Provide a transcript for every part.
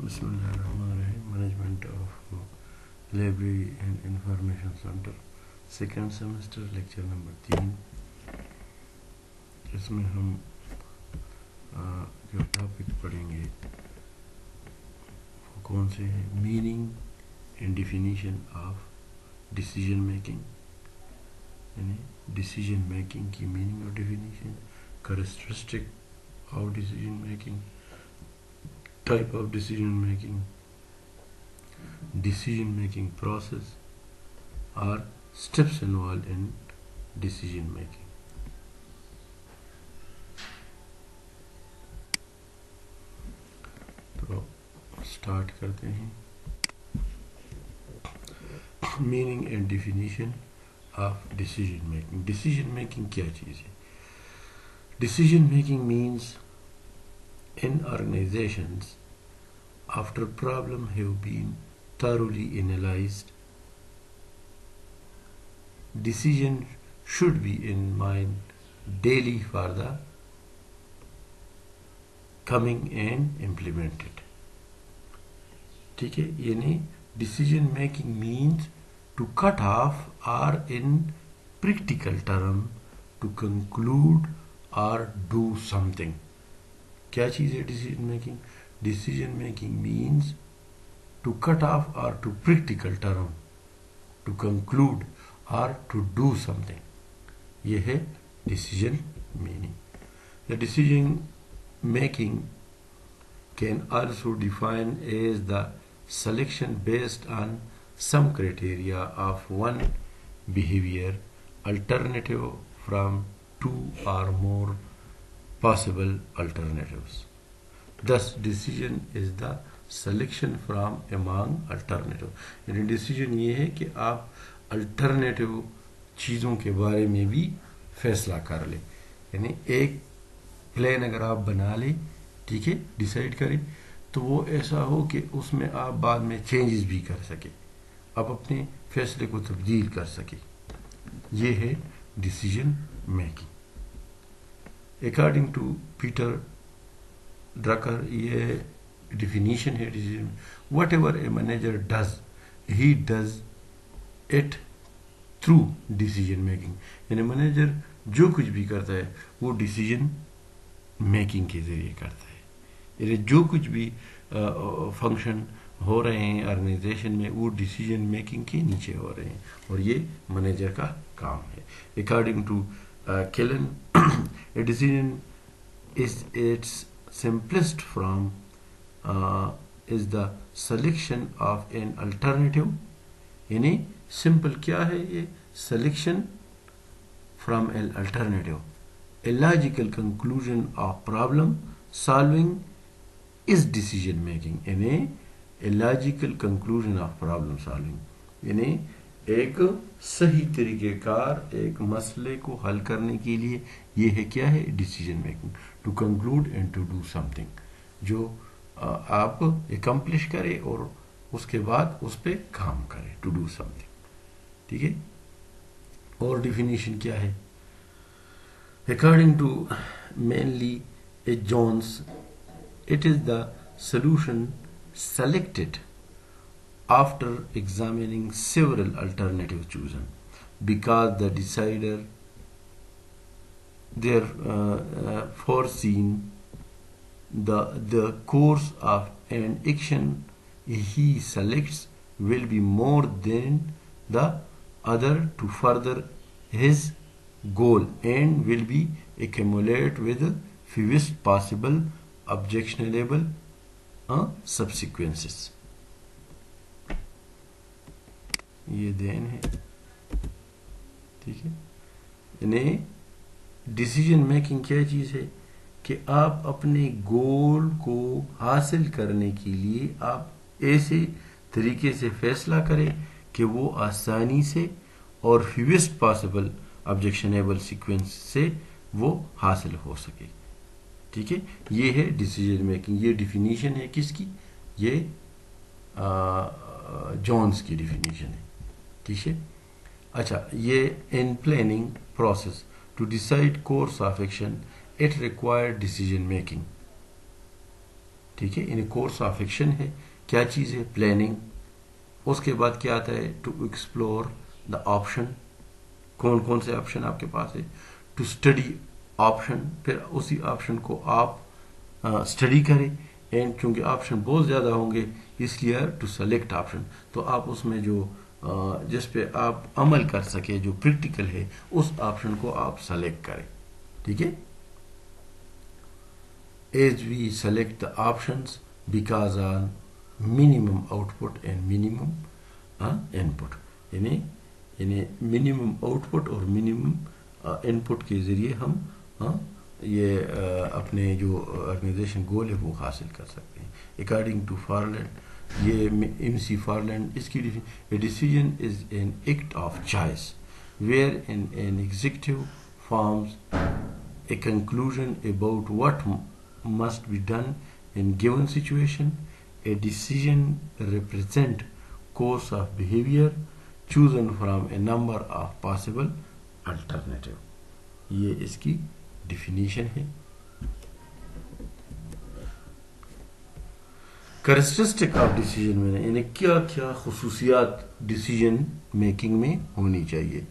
Bismillahirrahmanirrahim. Management of Library and Information Center, second semester, lecture number 3। इसमें हम जो topic पढ़ेंगे वो कौन से हैं? Meaning and definition of decision making, यानी डिसीजन मेकिंग की मीनिंग और definition, characteristic of decision making, type of decision making process or steps involved in decision making. तो स्टार्ट करते हैं। Meaning and definition of decision making. Decision making क्या चीज़ है? Decision making means in organizations, after problems have been thoroughly analyzed, decision should be in mind daily for the coming and implemented. ठीक है, यानी decision making means to cut off or in practical term to conclude or do something. क्या चीज़ है decision making? Decision making means to cut off और to practical term to conclude और to do something. ये है decision meaning. The decision making can also define as the selection based on some criteria of one behavior alternative from two or more possible alternatives. Thus, decision is the selection from among alternative. यानी decision ये है कि आप alternative चीज़ों के बारे में भी फैसला कर ले। यानी एक प्लान अगर आप बना ले, ठीक है, डिसाइड करें, तो वो ऐसा हो कि उसमें आप बाद में चेंजेस भी कर सके, आप अपने फैसले को तब्दील कर सके। ये है decision making. According to Peter Drucker, ये डिफिनीशन है decision. Whatever a manager does, he does it through decision making. यानी मैनेजर जो कुछ भी करता है वो डिसीजन मेकिंग के जरिए करता है। यानी जो कुछ भी फंक्शन हो रहे हैं ऑर्गेनाइजेशन में वो डिसीजन मेकिंग के नीचे हो रहे हैं, और ये मैनेजर का काम है। According to Killen, a decision is its simplest form is the selection of an alternative. यानी सिंपल क्या है ये? selection from an alternative. A logical conclusion of problem solving is decision making. यानी a logical conclusion of problem solving, यानी एक सही तरीकेकार एक मसले को हल करने के लिए ये है क्या है? Decision making. To conclude and to do something, जो आप एकम्प्लिश करें और उसके बाद उस पर काम करें, टू डू समथिंग। ठीक है, और डिफिनीशन क्या है? According to Manley A Jones, it is the solution selected after examining several alternatives chosen, because the decider there foreseen the course of an action he selects will be more than the other to further his goal and will be accumulate with fewest possible objectionable subsequences. ये then है, ठीक है। यानी decision making क्या चीज़ है कि आप अपने गोल को हासिल करने के लिए आप ऐसे तरीके से फैसला करें कि वो आसानी से और फ्यूएस्ट पॉसिबल ऑब्जेक्शनेबल सीक्वेंस से वो हासिल हो सके। ठीक है, ये है डिसीजन मेकिंग। ये डिफिनीशन है किसकी? ये जॉन्स की डिफिनीशन है। ठीक है, अच्छा, ये in planning process to decide course of action it require decision making. ठीक है, यानी कोर्स ऑफ एक्शन है, क्या चीज़ है, प्लानिंग। उसके बाद क्या आता है, टू एक्सप्लोर द ऑप्शन, कौन कौन से ऑप्शन आपके पास है, टू स्टडी ऑप्शन, फिर उसी ऑप्शन को आप स्टडी करें, एंड चूंकि ऑप्शन बहुत ज़्यादा होंगे इसलिए टू सेलेक्ट ऑप्शन, तो आप उसमें जो जिस पे आप अमल कर सके, जो प्रैक्टिकल है, उस ऑप्शन को आप सेलेक्ट करें। ठीक है, as we select the options because on minimum output and minimum input, यानी मिनिमम आउटपुट और मिनिमम इनपुट के जरिए हम ये अपने जो ऑर्गेनाइजेशन गोल है वो हासिल कर सकते हैं। अकॉर्डिंग टू फारलैंड, ये MC फारलैंड, इसकी decision is an act of choice wherein an executive forms a conclusion about what must be done in given situation. A decision represent course of behavior chosen from a number of possible alternative. ये इसकी definition है। Characteristic of decision में यानी क्या क्या खुसूसियात decision making में होनी चाहिए।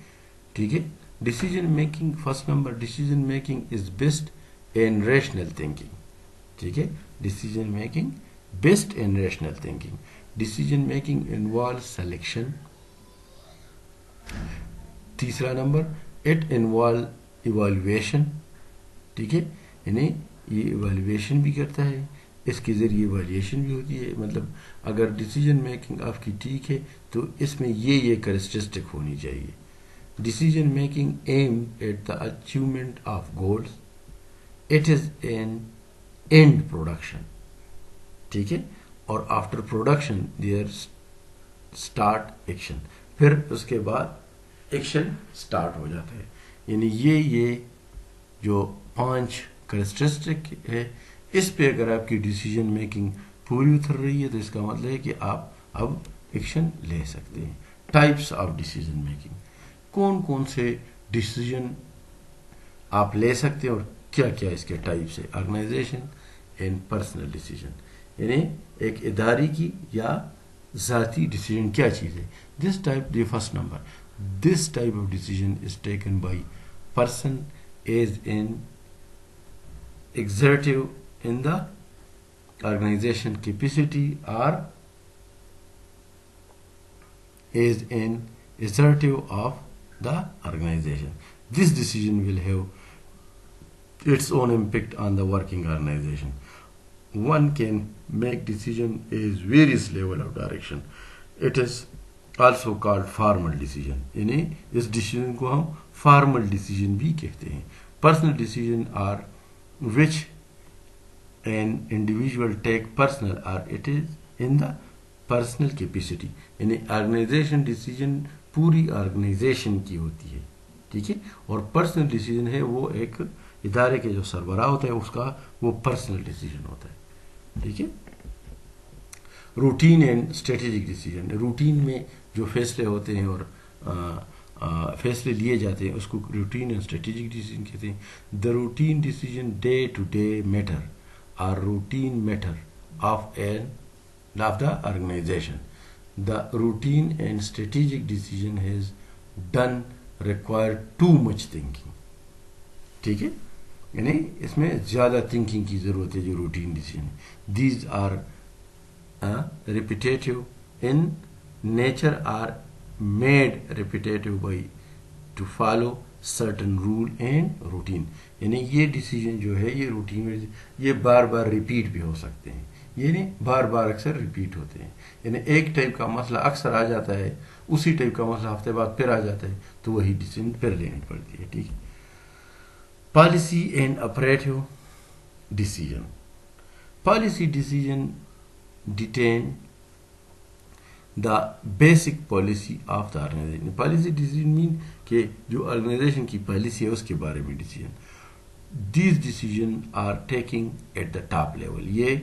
ठीक है, decision making, first number, decision making is based in rational thinking। ठीक है, decision making based in rational thinking. Decision making involve selection. तीसरा नंबर, इट इन्वॉल्व इवैल्यूएशन। ठीक है, यानी ये इवैल्यूएशन भी करता है, इसके जरिए इवैल्यूएशन भी होती है। मतलब अगर डिसीजन मेकिंग आपकी ठीक है तो इसमें ये कैरेक्टरिस्टिक होनी चाहिए। Decision making aim at the achievement of goals, it is an end production. ठीक है, और after production there start action, फिर उसके बाद एक्शन स्टार्ट हो जाता है। यानी ये जो 5 कैरेक्टरिस्टिक है, इस पे अगर आपकी डिसीजन मेकिंग पूरी उतर रही है तो इसका मतलब है कि आप अब एक्शन ले सकते हैं। टाइप्स ऑफ डिसीजन मेकिंग, कौन कौन से डिसीजन आप ले सकते हैं और क्या क्या इसके टाइप्स है। ऑर्गेनाइजेशन एंड पर्सनल डिसीजन, यानी एक इदारे की या जाती डिसीजन क्या चीज़ है। This type, the first number, this type of decision is taken by person as in exertive in the organization capacity or is an assertive of the organization. This decision will have its own impact on the working organization. One can make decision as various level of direction. It is also called formal decision. यानी इस decision को हम formal decision भी कहते हैं। Personal decision are which an individual take personal or it is in the personal capacity, यानी organisation decision पूरी organisation की होती है। ठीक है, और पर्सनल डिसीजन है वो एक इदारे के जो सरबराह होता है उसका वो पर्सनल डिसीजन होता है। ठीक है, routine and strategic decision, routine में जो फैसले होते हैं और फैसले लिए जाते हैं उसको रूटीन एंड स्ट्रेटेजिक डिसीजन कहते हैं। The routine decision day to day matter और routine matter of the organization. The routine and strategic decision has done require too much thinking. ठीक है, यानी इसमें ज्यादा थिंकिंग की जरूरत है जो रूटीन डिसीजन है। These are repetitive in nature are made repetitive by to follow certain rule and routine, यानी ये डिसीजन जो है ये रूटीन में ये बार बार रिपीट भी हो सकते हैं, ये नहीं बार बार अक्सर रिपीट होते हैं। यानी एक टाइप का मसला अक्सर आ जाता है, उसी टाइप का मसला हफ्ते बाद फिर आ जाता है तो वही डिसीजन फिर लेनी पड़ती है। ठीक है, policy and operative decision. Policy decision detain the basic policy of the organization. Policy decision mean कि जो ऑर्गेनाइजेशन की पॉलिसी है उसके बारे में decision. These decision are taking at the top level, ये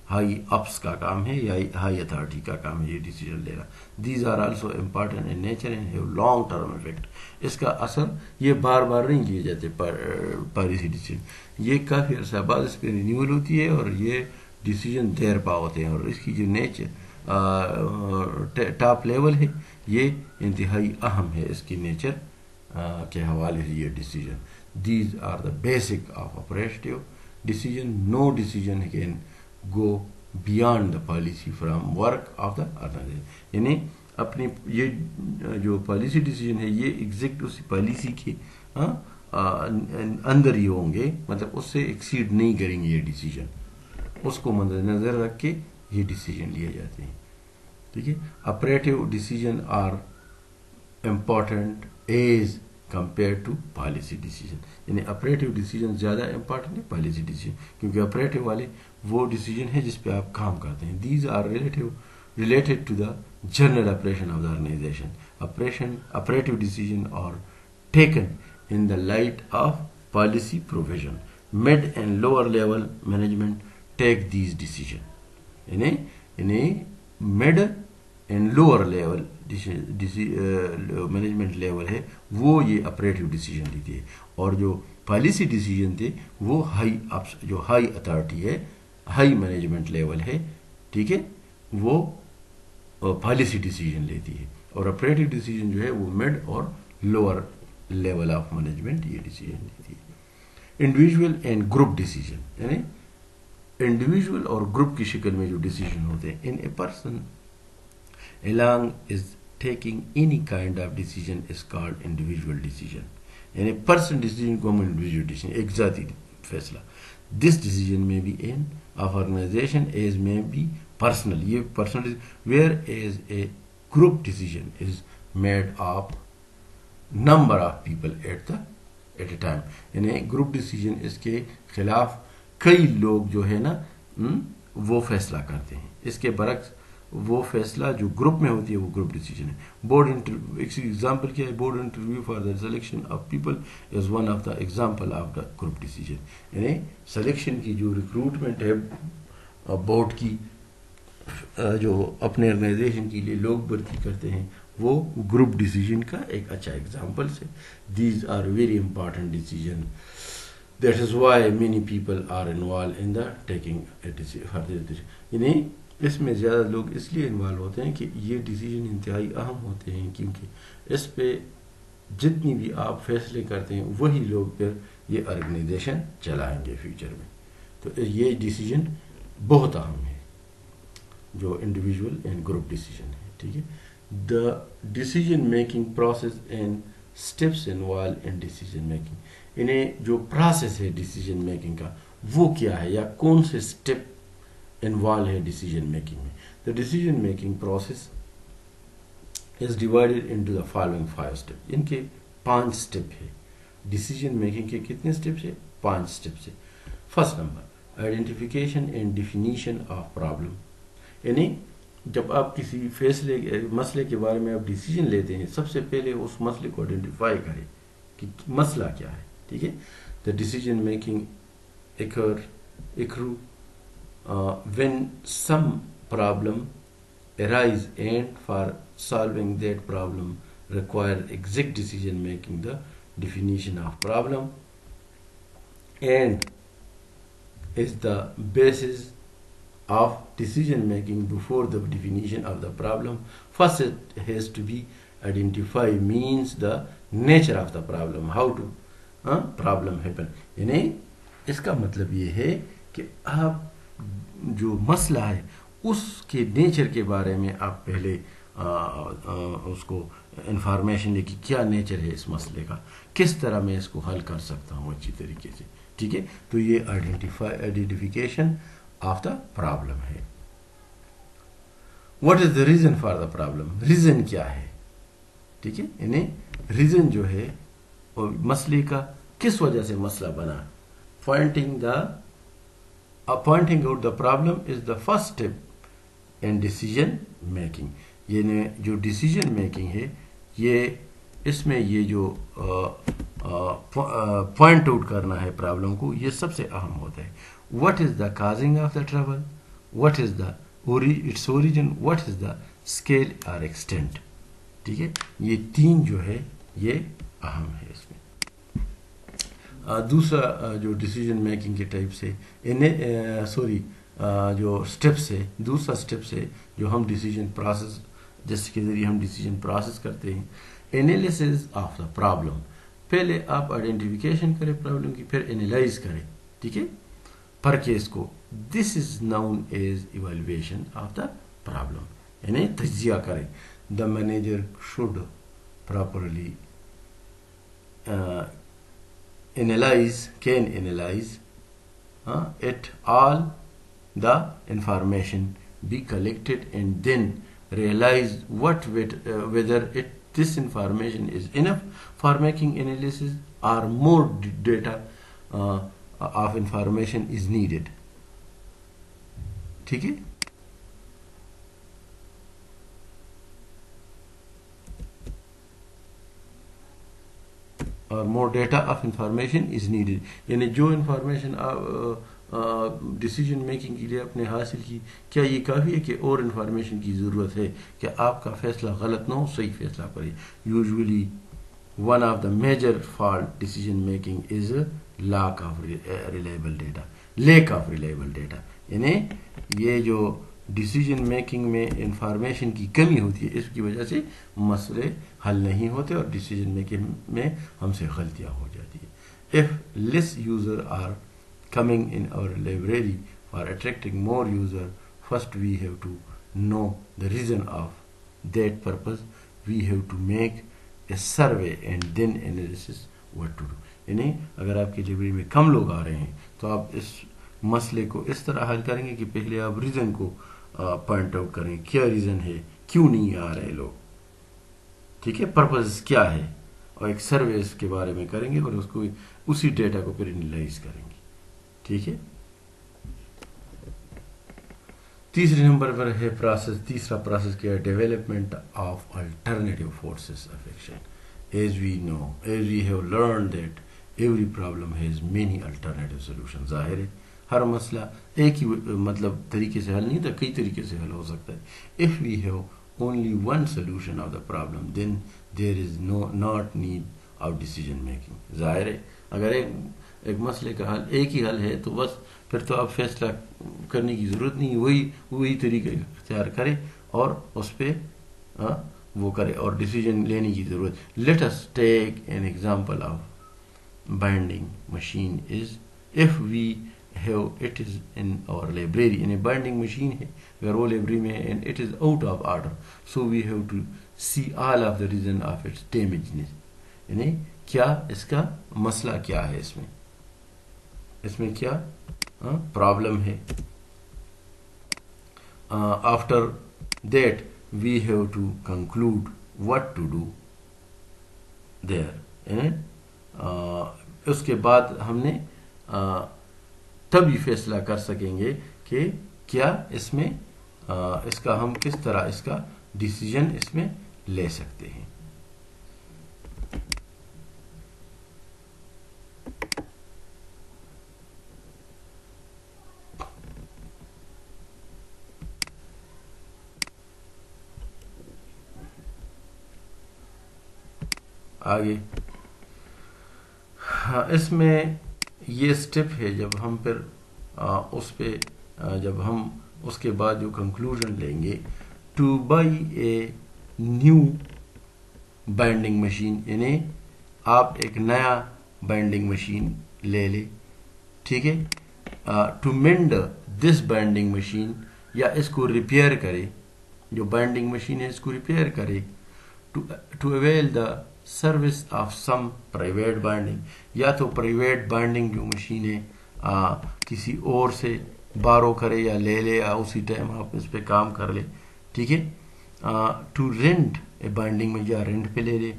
हाई अप्स का काम है या हाई अथॉरिटी का काम है ये डिसीजन लेना। These are also important in nature and have long term effect. इसका असर ये बार बार नहीं लिए जाते पॉलिसी डिसीजन, ये काफ़ी अर्सा बाद इस पर रिन्यूअल होती है और ये डिसीजन देर पा होते हैं, और इसकी जो नेचर टॉप लेवल है ये इंतहाई अहम है इसकी नेचर के हवाले से ये decision. These are the basic of operative decision. No decision can go beyond the policy from work of the organization. यानी अपनी ये जो पॉलिसी डिसीजन है ये एग्जैक्ट उसी पॉलिसी के अंदर ही होंगे, मतलब उससे एक्सीड नहीं करेंगे ये डिसीजन. उसको मद्देनजर रख के ये डिसीजन लिए जाते हैं. ठीक है. Operative decision are important as compare to policy decision. यानी ऑपरेटिव डिसीजन ज़्यादा इंपॉर्टेंट है पॉलिसी डिसीजन, क्योंकि ऑपरेटिव वाले वो डिसीजन है जिस पे आप काम करते हैं. These are related to the general operation of the organization. Operative decisions are taken in the light of policy provision. Mid and lower level management take these decisions. In a mid and lower level management level है वो ये operative decision लेती है, और जो policy decision थे वो जो हाई अथॉरिटी है, हाई मैनेजमेंट लेवल है, ठीक है, वो पॉलिसी डिसीजन लेती है. और ऑपरेटिव डिसीजन जो है वो मिड और लोअर लेवल ऑफ मैनेजमेंट ये डिसीजन लेती है. इंडिविजुअल एंड ग्रुप डिसीजन, यानी इंडिविजुअल और ग्रुप की शक्ल में जो डिसीजन होते हैं. In a person along is taking any kind of decision is called individual decision. यानी पर्सन डिसीजन को हम इंडिविजुअल डिसीजन, एक जाती फैसला. दिस डिसीजन में be in of organization as में बी पर्सनल, ये personal, whereas a group decision is made of number of people at a time. यानी ग्रुप डिसीजन इसके खिलाफ कई लोग जो है ना वो फैसला करते हैं. इसके बरक्स वो फैसला जो ग्रुप में होती है वो ग्रुप डिसीजन है. बोर्ड इंटरव्यू, एग्जाम्पल क्या है, board interview for the selection of people is one of the example of the group decision. यानी सिलेक्शन की जो रिक्रूटमेंट है बोर्ड की, जो अपने ऑर्गेनाइजेशन के लिए लोग भर्ती करते हैं, वो ग्रुप डिसीजन का एक अच्छा एग्जाम्पल है. These are very important decision. That is why many people are involve in the taking a decision. यानी इसमें ज़्यादा लोग इसलिए इन्वॉल्व होते हैं कि ये डिसीजन इंतहाई अहम होते हैं, क्योंकि इस पे जितनी भी आप फैसले करते हैं वही लोग फिर ये ऑर्गेनाइजेशन चलाएंगे फ्यूचर में. तो ये डिसीजन बहुत अहम है जो इंडिविजुअल एंड ग्रुप डिसीजन है. ठीक है. The decision making process and steps involve in decision making. इन्हें जो प्रोसेस है डिसीजन मेकिंग का वो क्या है, या कौन से स्टेप इन्वॉल्व है डिसीजन मेकिंग में. The decision making process is divided into the following 5 step. इनके 5 स्टेप है. डिसीजन मेकिंग के कितने स्टेप्स है? 5 स्टेप्स है. First number, identification and definition of problem. यानी जब आप किसी फैसले मसले के बारे में आप डिसीजन लेते हैं, सबसे पहले उस मसले को आइडेंटिफाई करें कि मसला क्या है. ठीक है. The decision making occur when some problem arise, and for solving that problem require exact decision making, the definition of problem, and is the basis of decision making. Before the definition of the problem, first it has to be identify, means the nature of the problem, how to problem happen. यानी इसका मतलब ये है कि आप जो मसला है उसके नेचर के बारे में आप पहले उसको इंफॉर्मेशन ले कि क्या नेचर है इस मसले का, किस तरह मैं इसको हल कर सकता हूँ अच्छी तरीके से. ठीक है. तो ये आइडेंटिफिकेशन ऑफ द प्रॉब्लम है. What is the reason for the problem. Reason क्या है. ठीक है. यानी रीजन जो है मसले का किस वजह से मसला बना. Pointing out the problem is the first step in decision making. यानी जो डिसीजन मेकिंग है ये इसमें ये जो पॉइंट आउट करना है प्रॉब्लम को, ये सबसे अहम होता है. What is the causing of the trouble, what is the its origin, what is the scale और एक्सटेंट. ठीक है. ये 3 जो है ये अहम है इसमें. दूसरा जो डिसीजन मेकिंग के टाइप से जो स्टेप्स है, दूसरा स्टेप्स है जो हम डिसीजन प्रोसेस जिसके ज़रिए हम डिसीजन प्रोसेस करते हैं, एनालिसिस ऑफ द प्रॉब्लम। पहले आप आइडेंटिफिकेशन करें प्रॉब्लम की, फिर एनालाइज करें, ठीक है, पर केस को। This is known as evaluation of the problem, यानी तजिया करें। The manager should properly can analyze it all the information be collected and then realize whether this information is enough for making analysis or more data of information is needed। ठीक है, और more data of information is needed, यानी जो information decision making के लिए आपने हासिल की, क्या ये काफ़ी है कि और इंफॉर्मेशन की ज़रूरत है कि आपका फैसला गलत ना हो, सही फैसला करे। Usually one of the major fault decision making is lack of reliable data, lack of reliable data, यानी ये जो डिसीजन मेकिंग में इंफॉर्मेशन की कमी होती है, इसकी वजह से मसले हल नहीं होते और डिसीजन मेकिंग में हमसे गलतियां हो जाती है। If less user are coming in our library for attracting more user, first we have to know the reason of that purpose, we have to make a survey and then analysis what to do. यानी अगर आपकी library में कम लोग आ रहे हैं तो आप इस मसले को इस तरह हल करेंगे कि पहले आप रीजन को पॉइंट आउट करें, क्या रीजन है, क्यों नहीं आ रहे लोग, ठीक है, पर्पस क्या है, और एक सर्वे के बारे में करेंगे और उसको उसी डेटा को फिर एनालाइज करेंगे, ठीक है। तीसरे नंबर पर है प्रोसेस, तीसरा प्रोसेस क्या है, development of alternative forces of action. As we know, as we have learn that every problem has many alternative solution. जाहिर है हर मसला एक ही मतलब तरीके से हल नहीं था, कई तरीके से हल हो सकता है। If we have only one solution of the problem then there is not need of decision making. जाहिर है अगर एक मसले का हल एक ही हल है तो बस फिर तो आप फैसला करने की जरूरत नहीं, वही तरीके इख्तियार करें और उस पर वो करे और डिसीजन लेने की जरूरत। Let us take an example of binding machine is, if we have it is in our library, in a binding machine है अगर वो library में है and it is out of order, so we have to see all of the reason of its damageness, यानी क्या इसका मसला क्या है, इसमें क्या प्रॉब्लम है। After that we have to conclude what to do there, उसके बाद हमने तभी फैसला कर सकेंगे कि क्या इसमें इसका हम किस तरह इसका डिसीजन इसमें ले सकते हैं। आगे इसमें ये स्टेप है जब हम फिर उस पे जब हम उसके बाद जो कंक्लूजन लेंगे, two by a new binding machine, यानी आप एक नया बाइंडिंग मशीन ले ले, ठीक है। To mend this binding machine, या इसको रिपेयर करे, जो बाइंडिंग मशीन है इसको रिपेयर करे। To avail the service of some private binding, या तो प्राइवेट बाइंडिंग जो मशीन है किसी और से बारो करे या ले ले या उसी टाइम आप इस पे काम कर ले, ठीक है। टू रेंट ए बाइंडिंग में, या रेंट पे ले ले।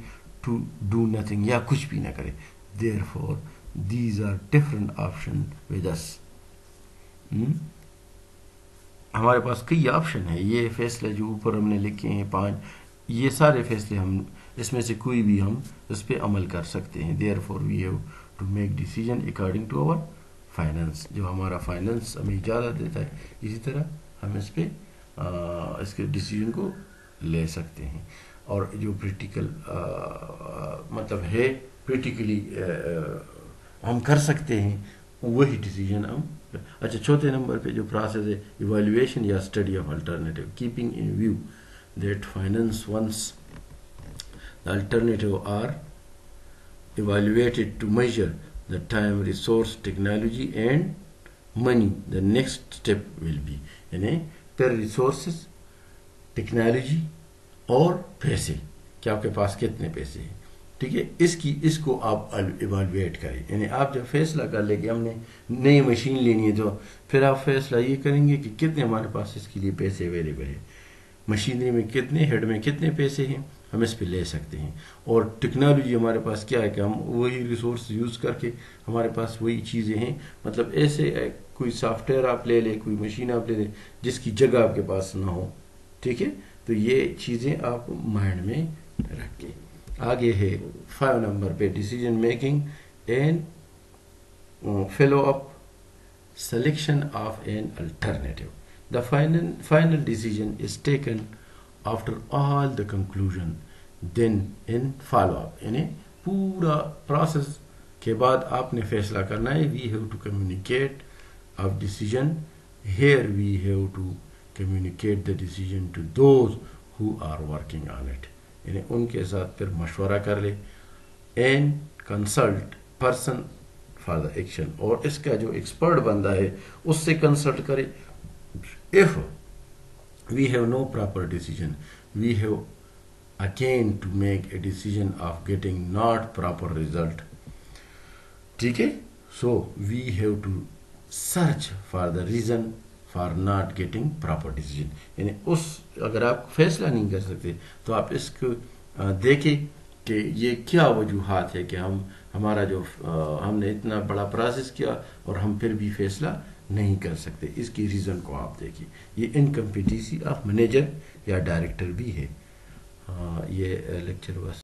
टू डू नथिंग, या कुछ भी ना करे। Therefore these are different option with us. हमारे पास कई ऑप्शन है, ये फैसले जो ऊपर हमने लिखे हैं 5, ये सारे फैसले हम इसमें से कोई भी हम इस पे अमल कर सकते हैं। Therefore we have to make decision according to our finance, जो हमारा फाइनेंस हमें इजाज़त देता है इसी तरह हम इस पे इसके डिसीजन को ले सकते हैं। और जो प्रैक्टिकल मतलब है प्रैक्टिकली हम कर सकते हैं, वही डिसीजन हम अच्छा, चौथे नंबर पे जो प्रोसेस है, इवैल्यूएशन या study of alternative, keeping in view that finance once the alternative are evaluated to measure the time, resource, technology and money, the next step will be, यानी फिर रिसोर्सेस, टेक्नोलॉजी और पैसे, कि आपके पास कितने पैसे हैं, ठीक है, इसको आप इवेलुएट करें। यानी आप जब फैसला कर ले कि हमने नई मशीन लेनी है, तो फिर आप फैसला ये करेंगे कि कितने हमारे पास इसके लिए पैसे अवेलेबल है, मशीनरी में कितने, हेड में कितने पैसे हैं, हम इस पे ले सकते हैं, और टेक्नोलॉजी हमारे पास क्या है कि हम वही रिसोर्स यूज़ करके हमारे पास वही चीज़ें हैं। मतलब ऐसे कोई सॉफ्टवेयर आप ले लें, कोई मशीन आप ले लें जिसकी जगह आपके पास ना हो, ठीक है। तो ये चीज़ें आप माइंड में रखें। आगे है 5 नंबर पे, decision making and follow up, selection of an alternative. The final decision is taken after all the conclusion, then in follow up, यानी पूरा प्रोसेस के बाद आपने फैसला करना है। We have to communicate our decision. Here we have to communicate the decision to those who are working on it, यानी उनके साथ फिर मशवरा कर ले, and consult person for the action, और इसका जो एक्सपर्ट बंदा है उससे कंसल्ट करे। If we have no proper decision, we have again to make a decision of getting not proper result, ठीक है। So we have to search for the reason for not getting proper decision, यानी अगर आप फैसला नहीं कर सकते तो आप इसको देखें कि ये क्या वजूहात है कि हमारा जो हमने इतना बड़ा प्रोसेस किया और हम फिर भी फैसला नहीं कर सकते, इसकी रीज़न को आप देखिए। ये इनकम्पिटेंसी ऑफ मैनेजर या डायरेक्टर भी है। ये लेक्चर बस